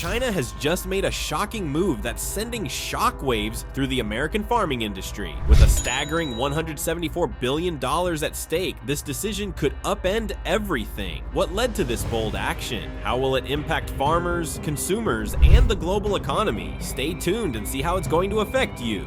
China has just made a shocking move that's sending shockwaves through the American farming industry. With a staggering $174 billion at stake, this decision could upend everything. What led to this bold action? How will it impact farmers, consumers, and the global economy? Stay tuned and see how it's going to affect you.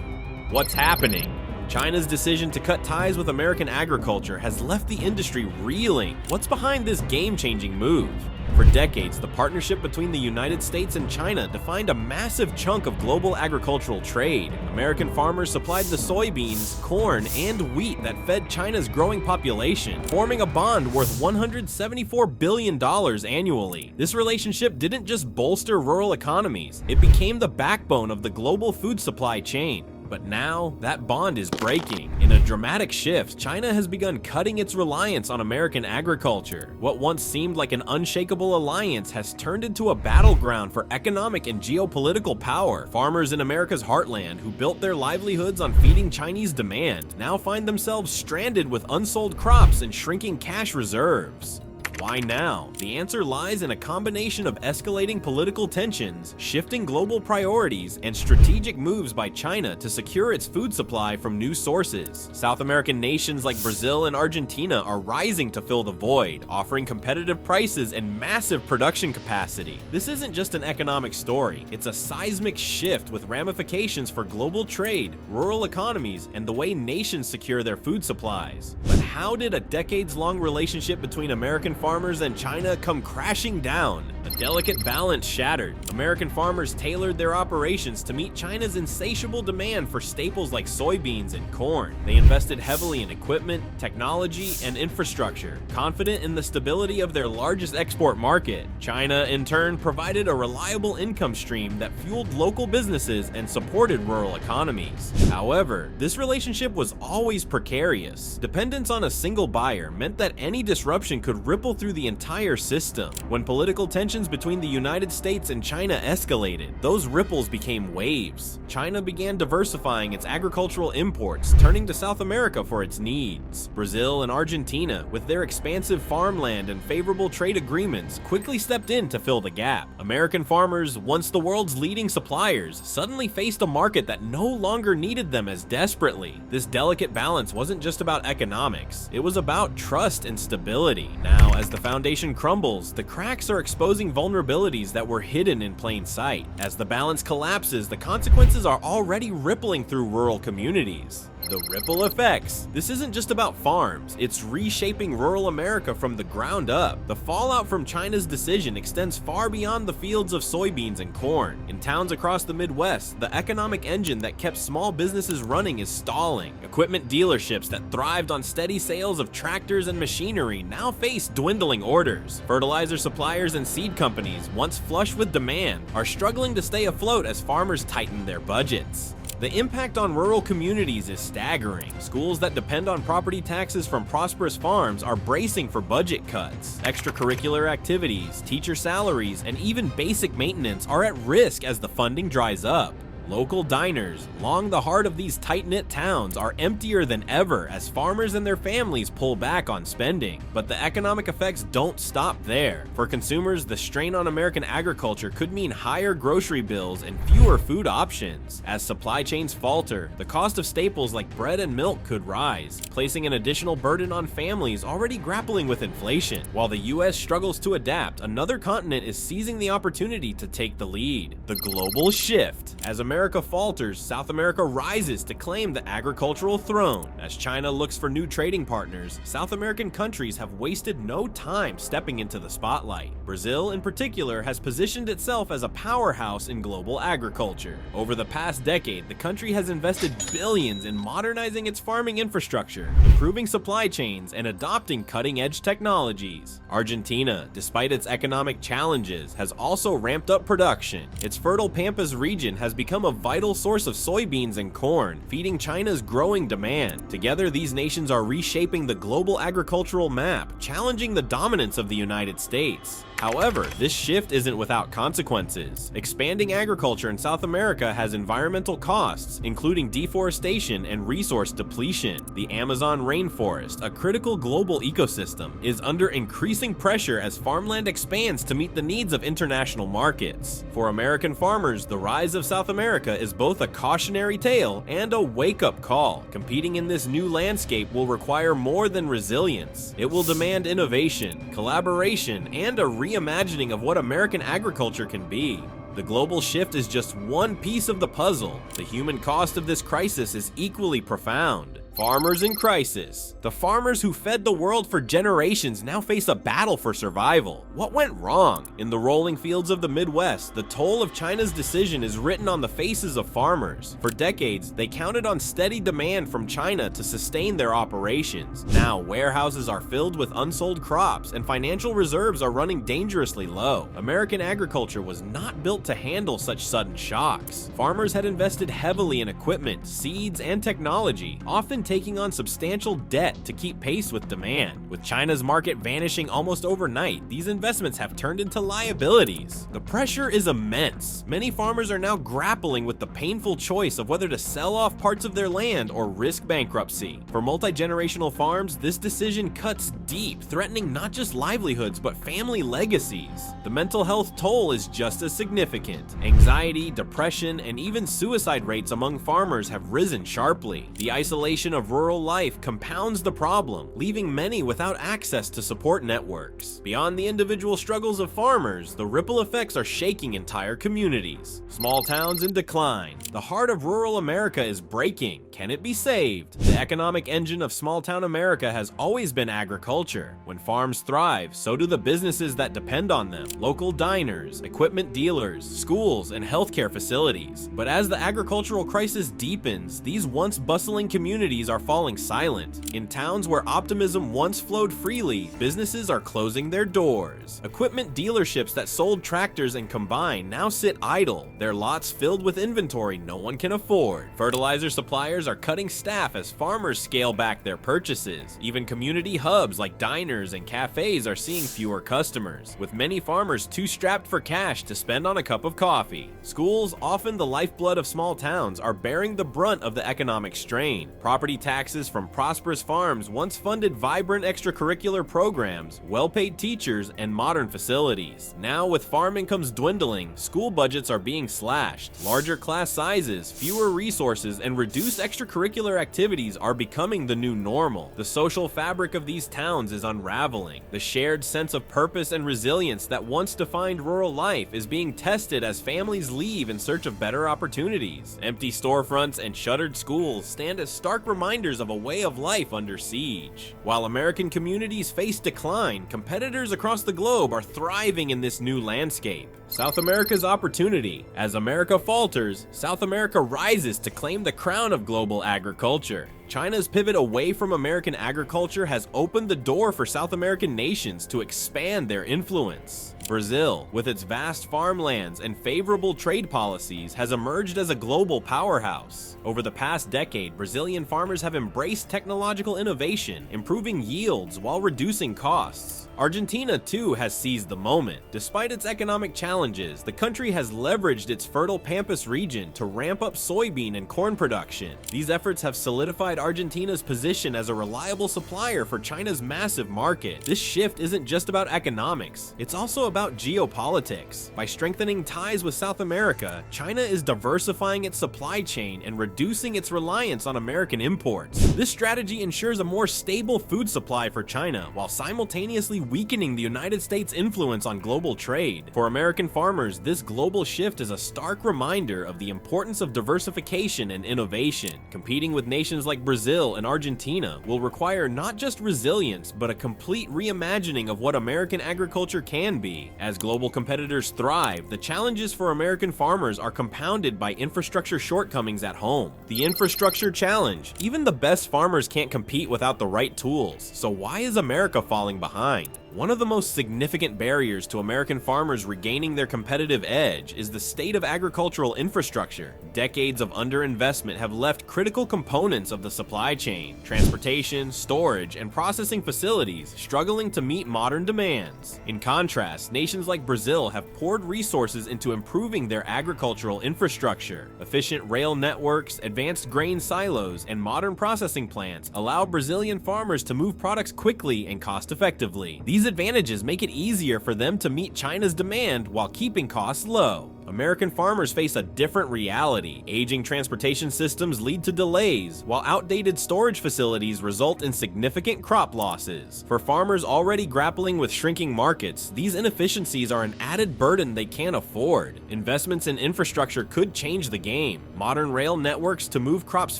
What's happening? China's decision to cut ties with American agriculture has left the industry reeling. What's behind this game-changing move? For decades, the partnership between the United States and China defined a massive chunk of global agricultural trade. American farmers supplied the soybeans, corn, and wheat that fed China's growing population, forming a bond worth $174 billion annually. This relationship didn't just bolster rural economies, it became the backbone of the global food supply chain. But now, that bond is breaking. In a dramatic shift, China has begun cutting its reliance on American agriculture. What once seemed like an unshakable alliance has turned into a battleground for economic and geopolitical power. Farmers in America's heartland, who built their livelihoods on feeding Chinese demand, now find themselves stranded with unsold crops and shrinking cash reserves. Why now? The answer lies in a combination of escalating political tensions, shifting global priorities, and strategic moves by China to secure its food supply from new sources. South American nations like Brazil and Argentina are rising to fill the void, offering competitive prices and massive production capacity. This isn't just an economic story, it's a seismic shift with ramifications for global trade, rural economies, and the way nations secure their food supplies. But how did a decades-long relationship between American farmers and China come crashing down? A delicate balance shattered. American farmers tailored their operations to meet China's insatiable demand for staples like soybeans and corn. They invested heavily in equipment, technology, and infrastructure, confident in the stability of their largest export market. China, in turn, provided a reliable income stream that fueled local businesses and supported rural economies. However, this relationship was always precarious. Dependence on a single buyer meant that any disruption could ripple through the entire system. When political tensions between the United States and China escalated, those ripples became waves. China began diversifying its agricultural imports, turning to South America for its needs. Brazil and Argentina, with their expansive farmland and favorable trade agreements, quickly stepped in to fill the gap. American farmers, once the world's leading suppliers, suddenly faced a market that no longer needed them as desperately. This delicate balance wasn't just about economics, it was about trust and stability. Now, as the foundation crumbles, the cracks are exposing vulnerabilities that were hidden in plain sight. As the balance collapses, the consequences are already rippling through rural communities. The ripple effects. This isn't just about farms, it's reshaping rural America from the ground up. The fallout from China's decision extends far beyond the fields of soybeans and corn. In towns across the Midwest, the economic engine that kept small businesses running is stalling. Equipment dealerships that thrived on steady sales of tractors and machinery now face dwindling orders. Fertilizer suppliers and seed companies, once flush with demand, are struggling to stay afloat as farmers tighten their budgets. The impact on rural communities is staggering. Schools that depend on property taxes from prosperous farms are bracing for budget cuts. Extracurricular activities, teacher salaries, and even basic maintenance are at risk as the funding dries up. Local diners, along the heart of these tight-knit towns, are emptier than ever as farmers and their families pull back on spending. But the economic effects don't stop there. For consumers, the strain on American agriculture could mean higher grocery bills and fewer food options. As supply chains falter, the cost of staples like bread and milk could rise, placing an additional burden on families already grappling with inflation. While the US struggles to adapt, another continent is seizing the opportunity to take the lead. The global shift. As America falters, South America rises to claim the agricultural throne. As China looks for new trading partners, South American countries have wasted no time stepping into the spotlight. Brazil, in particular, has positioned itself as a powerhouse in global agriculture. Over the past decade, the country has invested billions in modernizing its farming infrastructure, improving supply chains, and adopting cutting-edge technologies. Argentina, despite its economic challenges, has also ramped up production. Its fertile Pampas region has become become a vital source of soybeans and corn, feeding China's growing demand. Together, these nations are reshaping the global agricultural map, challenging the dominance of the United States. However, this shift isn't without consequences. Expanding agriculture in South America has environmental costs, including deforestation and resource depletion. The Amazon rainforest, a critical global ecosystem, is under increasing pressure as farmland expands to meet the needs of international markets. For American farmers, the rise of South America is both a cautionary tale and a wake-up call. Competing in this new landscape will require more than resilience. It will demand innovation, collaboration, and a reimagining of what American agriculture can be. The global shift is just one piece of the puzzle. The human cost of this crisis is equally profound. Farmers in crisis. The farmers who fed the world for generations now face a battle for survival. What went wrong? In the rolling fields of the Midwest, the toll of China's decision is written on the faces of farmers. For decades, they counted on steady demand from China to sustain their operations. Now, warehouses are filled with unsold crops, and financial reserves are running dangerously low. American agriculture was not built to handle such sudden shocks. Farmers had invested heavily in equipment, seeds, and technology, often taking on substantial debt to keep pace with demand. With China's market vanishing almost overnight, these investments have turned into liabilities. The pressure is immense. Many farmers are now grappling with the painful choice of whether to sell off parts of their land or risk bankruptcy. For multi-generational farms, this decision cuts deep, threatening not just livelihoods but family legacies. The mental health toll is just as significant. Anxiety, depression, and even suicide rates among farmers have risen sharply. The isolation of rural life compounds the problem, leaving many without access to support networks. Beyond the individual struggles of farmers, the ripple effects are shaking entire communities. Small towns in decline. The heart of rural America is breaking. Can it be saved? The economic engine of small-town America has always been agriculture. When farms thrive, so do the businesses that depend on them. Local diners, equipment dealers, schools, and healthcare facilities. But as the agricultural crisis deepens, these once bustling communities are falling silent. In towns where optimism once flowed freely, businesses are closing their doors. Equipment dealerships that sold tractors and combine now sit idle, their lots filled with inventory no one can afford. Fertilizer suppliers are cutting staff as farmers scale back their purchases. Even community hubs like diners and cafes are seeing fewer customers, with many farmers too strapped for cash to spend on a cup of coffee. Schools, often the lifeblood of small towns, are bearing the brunt of the economic strain. Property taxes from prosperous farms once funded vibrant extracurricular programs, well-paid teachers, and modern facilities. Now, with farm incomes dwindling, school budgets are being slashed. Larger class sizes, fewer resources, and reduced extracurricular activities are becoming the new normal. The social fabric of these towns is unraveling. The shared sense of purpose and resilience that once defined rural life is being tested as families leave in search of better opportunities. Empty storefronts and shuttered schools stand as stark reminders of a way of life under siege. While American communities face decline, competitors across the globe are thriving in this new landscape. South America's opportunity. As America falters, South America rises to claim the crown of global agriculture. China's pivot away from American agriculture has opened the door for South American nations to expand their influence. Brazil, with its vast farmlands and favorable trade policies, has emerged as a global powerhouse. Over the past decade, Brazilian farmers have embraced technological innovation, improving yields while reducing costs. Argentina, too, has seized the moment. Despite its economic challenges, the country has leveraged its fertile Pampas region to ramp up soybean and corn production. These efforts have solidified Argentina's position as a reliable supplier for China's massive market. This shift isn't just about economics, it's also about geopolitics. By strengthening ties with South America, China is diversifying its supply chain and reducing its reliance on American imports. This strategy ensures a more stable food supply for China, while simultaneously weakening the United States' influence on global trade. For American farmers, this global shift is a stark reminder of the importance of diversification and innovation. Competing with nations like Brazil and Argentina will require not just resilience, but a complete reimagining of what American agriculture can be. As global competitors thrive, the challenges for American farmers are compounded by infrastructure shortcomings at home. The infrastructure challenge. Even the best farmers can't compete without the right tools. So why is America falling behind? One of the most significant barriers to American farmers regaining their competitive edge is the state of agricultural infrastructure. Decades of underinvestment have left critical components of the supply chain, transportation, storage, and processing facilities struggling to meet modern demands. In contrast, nations like Brazil have poured resources into improving their agricultural infrastructure. Efficient rail networks, advanced grain silos, and modern processing plants allow Brazilian farmers to move products quickly and cost-effectively. These advantages make it easier for them to meet China's demand while keeping costs low. American farmers face a different reality. Aging transportation systems lead to delays, while outdated storage facilities result in significant crop losses. For farmers already grappling with shrinking markets, these inefficiencies are an added burden they can't afford. Investments in infrastructure could change the game. Modern rail networks to move crops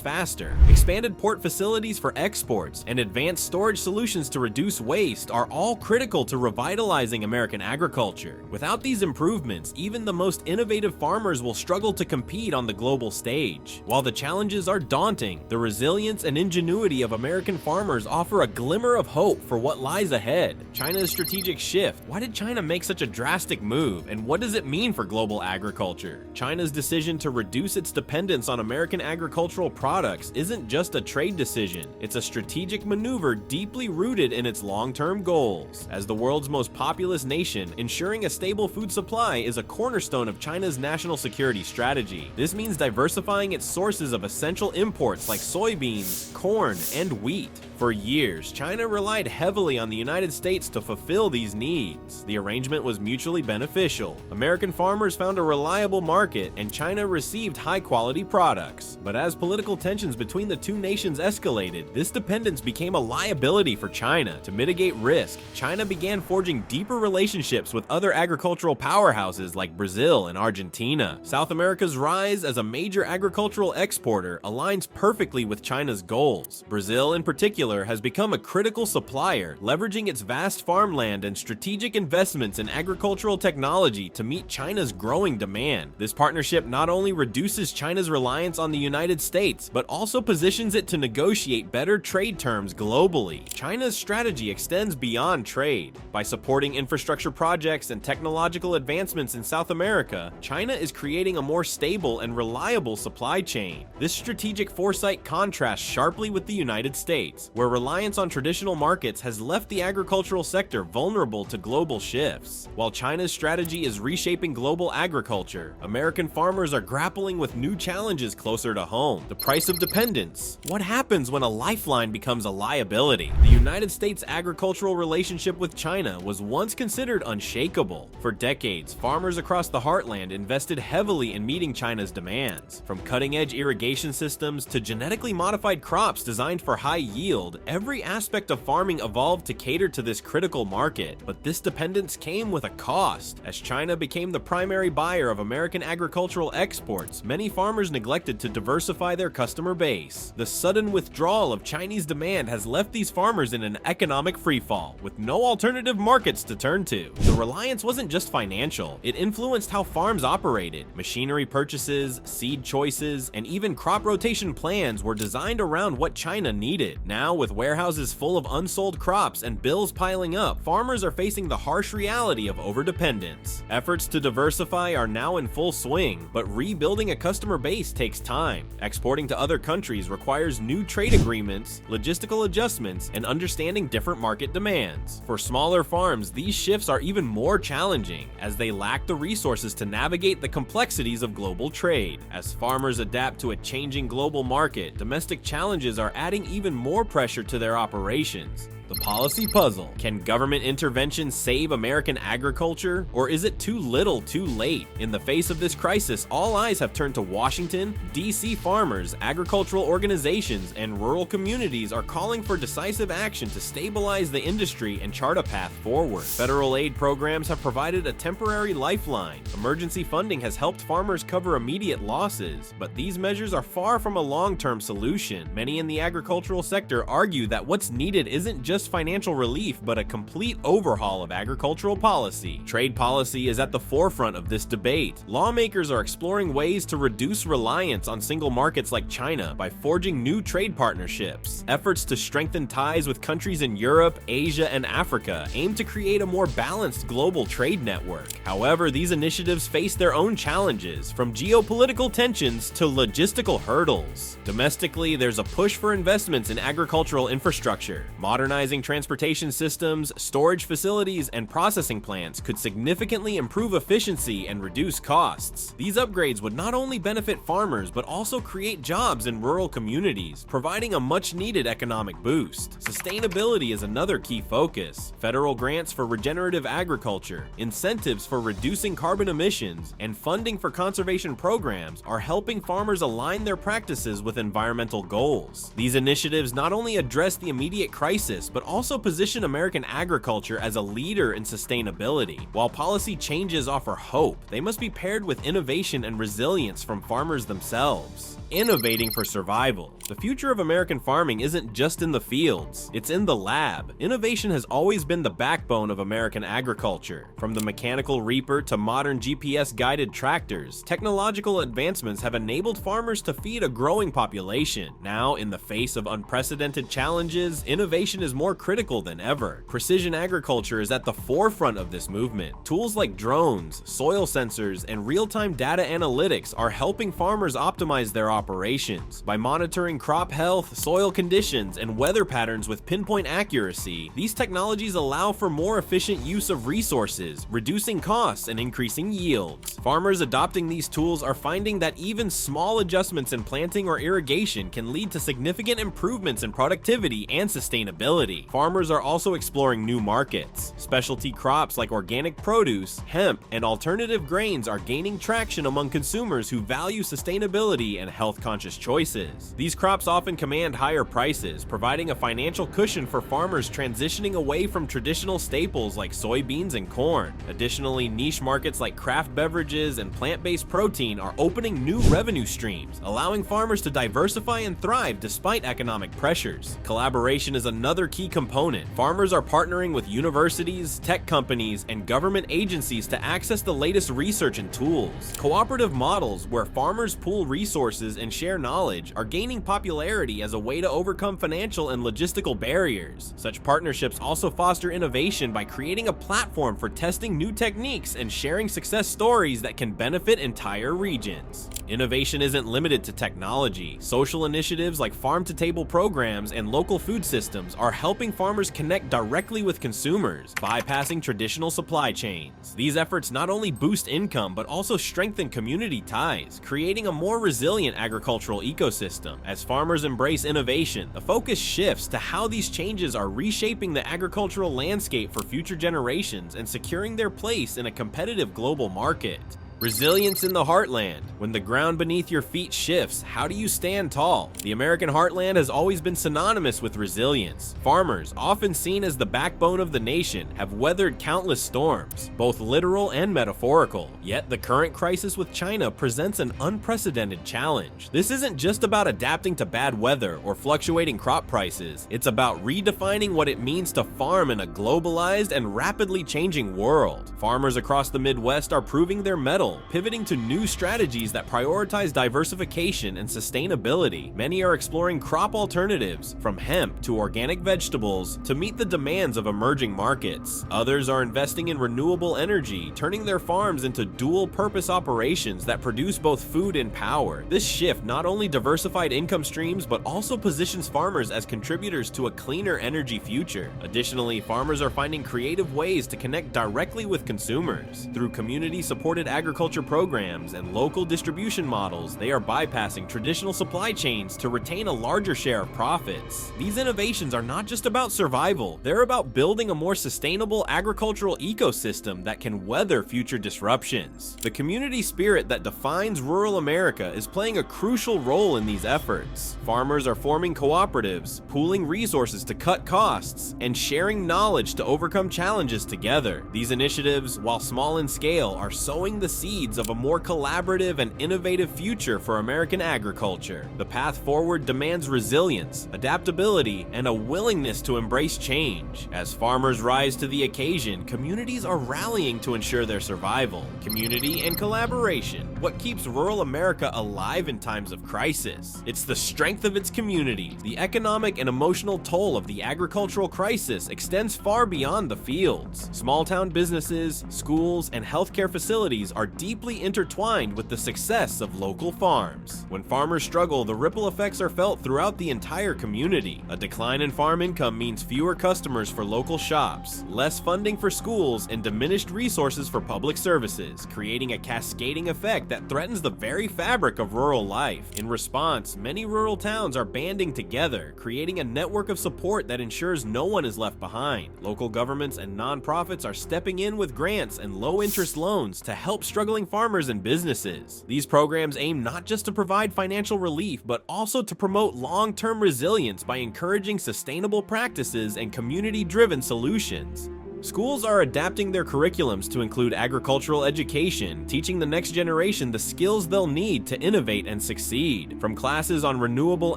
faster, expanded port facilities for exports, and advanced storage solutions to reduce waste are all critical to revitalizing American agriculture. Without these improvements, even the most innovative farmers will struggle to compete on the global stage. While the challenges are daunting, the resilience and ingenuity of American farmers offer a glimmer of hope for what lies ahead. China's strategic shift. Why did China make such a drastic move, and what does it mean for global agriculture? China's decision to reduce its dependence on American agricultural products isn't just a trade decision, it's a strategic maneuver deeply rooted in its long-term goals. As the world's most populous nation, ensuring a stable food supply is a cornerstone of China's national security strategy. This means diversifying its sources of essential imports like soybeans, corn, and wheat. For years, China relied heavily on the United States to fulfill these needs. The arrangement was mutually beneficial. American farmers found a reliable market, and China received high-quality products. But as political tensions between the two nations escalated, this dependence became a liability for China. To mitigate risk, China began forging deeper relationships with other agricultural powerhouses like Brazil and Argentina. South America's rise as a major agricultural exporter aligns perfectly with China's goals. Brazil, in particular, has become a critical supplier, leveraging its vast farmland and strategic investments in agricultural technology to meet China's growing demand. This partnership not only reduces China's reliance on the United States, but also positions it to negotiate better trade terms globally. China's strategy extends beyond trade. By supporting infrastructure projects and technological advancements in South America, China is creating a more stable and reliable supply chain. This strategic foresight contrasts sharply with the United States, where reliance on traditional markets has left the agricultural sector vulnerable to global shifts. While China's strategy is reshaping global agriculture, American farmers are grappling with new challenges closer to home. The price of dependence. What happens when a lifeline becomes a liability? The United States' agricultural relationship with China was once considered unshakable. For decades, farmers across the heartland invested heavily in meeting China's demands. From cutting-edge irrigation systems to genetically modified crops designed for high yield, every aspect of farming evolved to cater to this critical market. But this dependence came with a cost. As China became the primary buyer of American agricultural exports, many farmers neglected to diversify their customer base. The sudden withdrawal of Chinese demand has left these farmers in an economic freefall, with no alternative markets to turn to. The reliance wasn't just financial, it influenced how farms operated. Machinery purchases, seed choices, and even crop rotation plans were designed around what China needed. Now, with warehouses full of unsold crops and bills piling up, farmers are facing the harsh reality of overdependence. Efforts to diversify are now in full swing, but rebuilding a customer base takes time. Exporting to other countries requires new trade agreements, logistical adjustments, and understanding different market demands. For smaller farms, these shifts are even more challenging, as they lack the resources to navigate the complexities of global trade. As farmers adapt to a changing global market, domestic challenges are adding even more pressure to their operations. The policy puzzle. Can government intervention save American agriculture, or is it too little too late? In the face of this crisis, all eyes have turned to Washington. D.C. farmers, agricultural organizations, and rural communities are calling for decisive action to stabilize the industry and chart a path forward. Federal aid programs have provided a temporary lifeline. Emergency funding has helped farmers cover immediate losses, but these measures are far from a long-term solution. Many in the agricultural sector argue that what's needed isn't just just financial relief, but a complete overhaul of agricultural policy. Trade policy is at the forefront of this debate. Lawmakers are exploring ways to reduce reliance on single markets like China by forging new trade partnerships. Efforts to strengthen ties with countries in Europe, Asia, and Africa aim to create a more balanced global trade network. However, these initiatives face their own challenges, from geopolitical tensions to logistical hurdles. Domestically, there's a push for investments in agricultural infrastructure. Modernizing transportation systems, storage facilities, and processing plants could significantly improve efficiency and reduce costs. These upgrades would not only benefit farmers, but also create jobs in rural communities, providing a much-needed economic boost. Sustainability is another key focus. Federal grants for regenerative agriculture, incentives for reducing carbon emissions, and funding for conservation programs are helping farmers align their practices with environmental goals. These initiatives not only address the immediate crisis, but also position American agriculture as a leader in sustainability. While policy changes offer hope, they must be paired with innovation and resilience from farmers themselves. Innovating for survival. The future of American farming isn't just in the fields, it's in the lab. Innovation has always been the backbone of American agriculture. From the mechanical reaper to modern GPS-guided tractors, technological advancements have enabled farmers to feed a growing population. Now, in the face of unprecedented challenges, innovation is more critical than ever. Precision agriculture is at the forefront of this movement. Tools like drones, soil sensors, and real-time data analytics are helping farmers optimize their operations. By monitoring crop health, soil conditions, and weather patterns with pinpoint accuracy, these technologies allow for more efficient use of resources, reducing costs and increasing yields. Farmers adopting these tools are finding that even small adjustments in planting or irrigation can lead to significant improvements in productivity and sustainability. Farmers are also exploring new markets. Specialty crops like organic produce, hemp, and alternative grains are gaining traction among consumers who value sustainability and health-conscious choices. These crops often command higher prices, providing a financial cushion for farmers transitioning away from traditional staples like soybeans and corn. Additionally, niche markets like craft beverages and plant-based protein are opening new revenue streams, allowing farmers to diversify and thrive despite economic pressures. Collaboration is another key component. Farmers are partnering with universities, tech companies, and government agencies to access the latest research and tools. Cooperative models, where farmers pool resources and share knowledge, are gaining popularity as a way to overcome financial and logistical barriers. Such partnerships also foster innovation by creating a platform for testing new techniques and sharing success stories that can benefit entire regions. Innovation isn't limited to technology. Social initiatives like farm-to-table programs and local food systems are helping farmers connect directly with consumers, bypassing traditional supply chains. These efforts not only boost income, but also strengthen community ties, creating a more resilient agricultural ecosystem. As farmers embrace innovation, the focus shifts to how these changes are reshaping the agricultural landscape for future generations and securing their place in a competitive global market. Resilience in the heartland. When the ground beneath your feet shifts, how do you stand tall? The American heartland has always been synonymous with resilience. Farmers, often seen as the backbone of the nation, have weathered countless storms, both literal and metaphorical. Yet the current crisis with China presents an unprecedented challenge. This isn't just about adapting to bad weather or fluctuating crop prices. It's about redefining what it means to farm in a globalized and rapidly changing world. Farmers across the Midwest are proving their mettle, pivoting to new strategies that prioritize diversification and sustainability. Many are exploring crop alternatives, from hemp to organic vegetables, to meet the demands of emerging markets. Others are investing in renewable energy, turning their farms into dual-purpose operations that produce both food and power. This shift not only diversified income streams, but also positions farmers as contributors to a cleaner energy future. Additionally, farmers are finding creative ways to connect directly with consumers. Through community-supported agriculture programs and local distribution models, they are bypassing traditional supply chains to retain a larger share of profits. These innovations are not just about survival, they're about building a more sustainable agricultural ecosystem that can weather future disruptions. The community spirit that defines rural America is playing a crucial role in these efforts. Farmers are forming cooperatives, pooling resources to cut costs, and sharing knowledge to overcome challenges together. These initiatives, while small in scale, are sowing the seeds seeds of a more collaborative and innovative future for American agriculture. The path forward demands resilience, adaptability, and a willingness to embrace change. As farmers rise to the occasion, communities are rallying to ensure their survival. Community and collaboration, what keeps rural America alive in times of crisis. It's the strength of its communities. The economic and emotional toll of the agricultural crisis extends far beyond the fields. Small-town businesses, schools, and healthcare facilities are deeply intertwined with the success of local farms. When farmers struggle, the ripple effects are felt throughout the entire community. A decline in farm income means fewer customers for local shops, less funding for schools, and diminished resources for public services, creating a cascading effect that threatens the very fabric of rural life. In response, many rural towns are banding together, creating a network of support that ensures no one is left behind. Local governments and nonprofits are stepping in with grants and low-interest loans to help struggling farmers and businesses. These programs aim not just to provide financial relief, but also to promote long-term resilience by encouraging sustainable practices and community-driven solutions. Schools are adapting their curriculums to include agricultural education, teaching the next generation the skills they'll need to innovate and succeed. From classes on renewable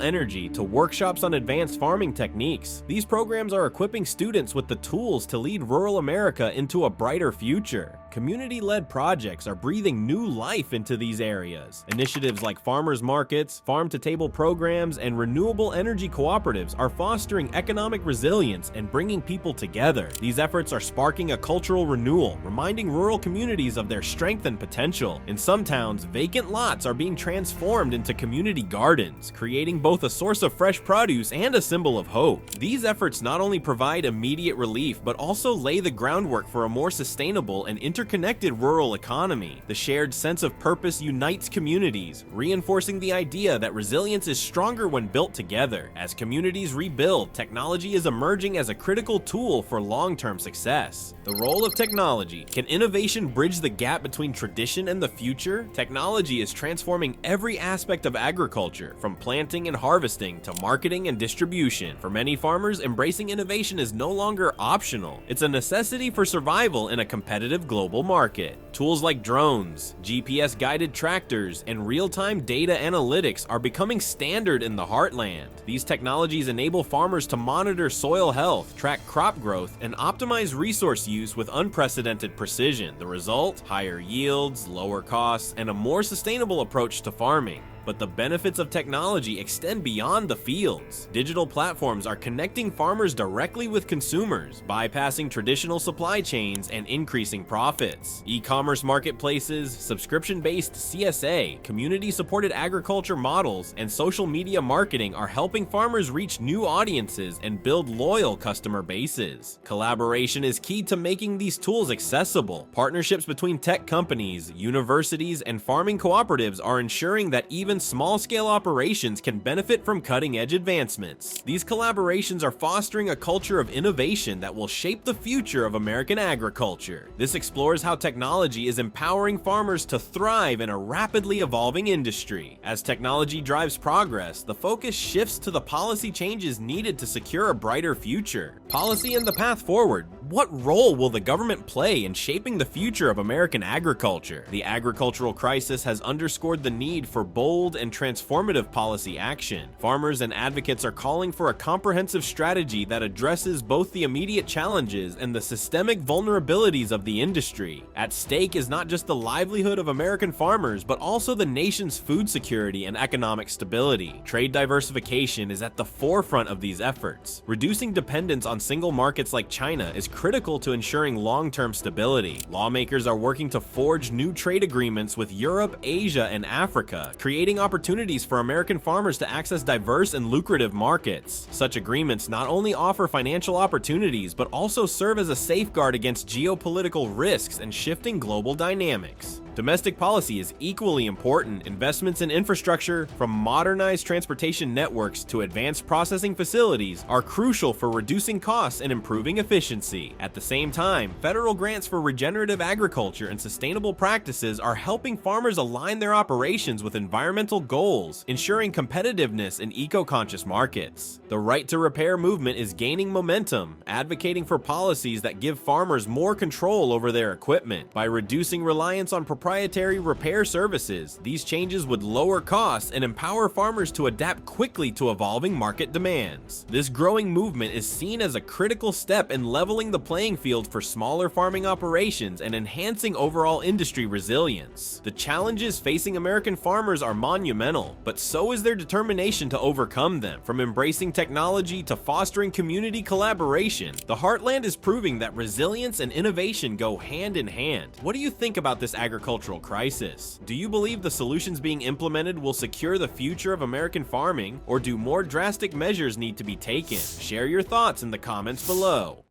energy to workshops on advanced farming techniques, these programs are equipping students with the tools to lead rural America into a brighter future. Community-led projects are breathing new life into these areas. Initiatives like farmers markets, farm-to-table programs, and renewable energy cooperatives are fostering economic resilience and bringing people together. These efforts are sparking a cultural renewal, reminding rural communities of their strength and potential. In some towns, vacant lots are being transformed into community gardens, creating both a source of fresh produce and a symbol of hope. These efforts not only provide immediate relief, but also lay the groundwork for a more sustainable and interconnected rural economy. The shared sense of purpose unites communities, reinforcing the idea that resilience is stronger when built together. As communities rebuild, technology is emerging as a critical tool for long-term success. The role of technology. Can innovation bridge the gap between tradition and the future? Technology is transforming every aspect of agriculture, from planting and harvesting to marketing and distribution. For many farmers, embracing innovation is no longer optional. It's a necessity for survival in a competitive global market. Tools like drones, GPS-guided tractors, and real-time data analytics are becoming standard in the heartland. These technologies enable farmers to monitor soil health, track crop growth, and optimize resource use with unprecedented precision. The result? Higher yields, lower costs, and a more sustainable approach to farming. But the benefits of technology extend beyond the fields. Digital platforms are connecting farmers directly with consumers, bypassing traditional supply chains and increasing profits. E-commerce marketplaces, subscription-based CSA, community-supported agriculture models, and social media marketing are helping farmers reach new audiences and build loyal customer bases. Collaboration is key to making these tools accessible. Partnerships between tech companies, universities, and farming cooperatives are ensuring that even small-scale operations can benefit from cutting-edge advancements. These collaborations are fostering a culture of innovation that will shape the future of American agriculture. This explores how technology is empowering farmers to thrive in a rapidly evolving industry. As technology drives progress, the focus shifts to the policy changes needed to secure a brighter future. Policy and the path forward. What role will the government play in shaping the future of American agriculture? The agricultural crisis has underscored the need for bold and transformative policy action. Farmers and advocates are calling for a comprehensive strategy that addresses both the immediate challenges and the systemic vulnerabilities of the industry. At stake is not just the livelihood of American farmers, but also the nation's food security and economic stability. Trade diversification is at the forefront of these efforts. Reducing dependence on single markets like China is critical to ensuring long-term stability. Lawmakers are working to forge new trade agreements with Europe, Asia, and Africa, creating opportunities for American farmers to access diverse and lucrative markets. Such agreements not only offer financial opportunities, but also serve as a safeguard against geopolitical risks and shifting global dynamics. Domestic policy is equally important. Investments in infrastructure, from modernized transportation networks to advanced processing facilities, are crucial for reducing costs and improving efficiency. At the same time, federal grants for regenerative agriculture and sustainable practices are helping farmers align their operations with environmental goals, ensuring competitiveness in eco-conscious markets. The right to repair movement is gaining momentum, advocating for policies that give farmers more control over their equipment. By reducing reliance on proprietary repair services. These changes would lower costs and empower farmers to adapt quickly to evolving market demands. This growing movement is seen as a critical step in leveling the playing field for smaller farming operations and enhancing overall industry resilience. The challenges facing American farmers are monumental, but so is their determination to overcome them. From embracing technology to fostering community collaboration, the Heartland is proving that resilience and innovation go hand in hand. What do you think about this agricultural crisis? Do you believe the solutions being implemented will secure the future of American farming, or do more drastic measures need to be taken? Share your thoughts in the comments below.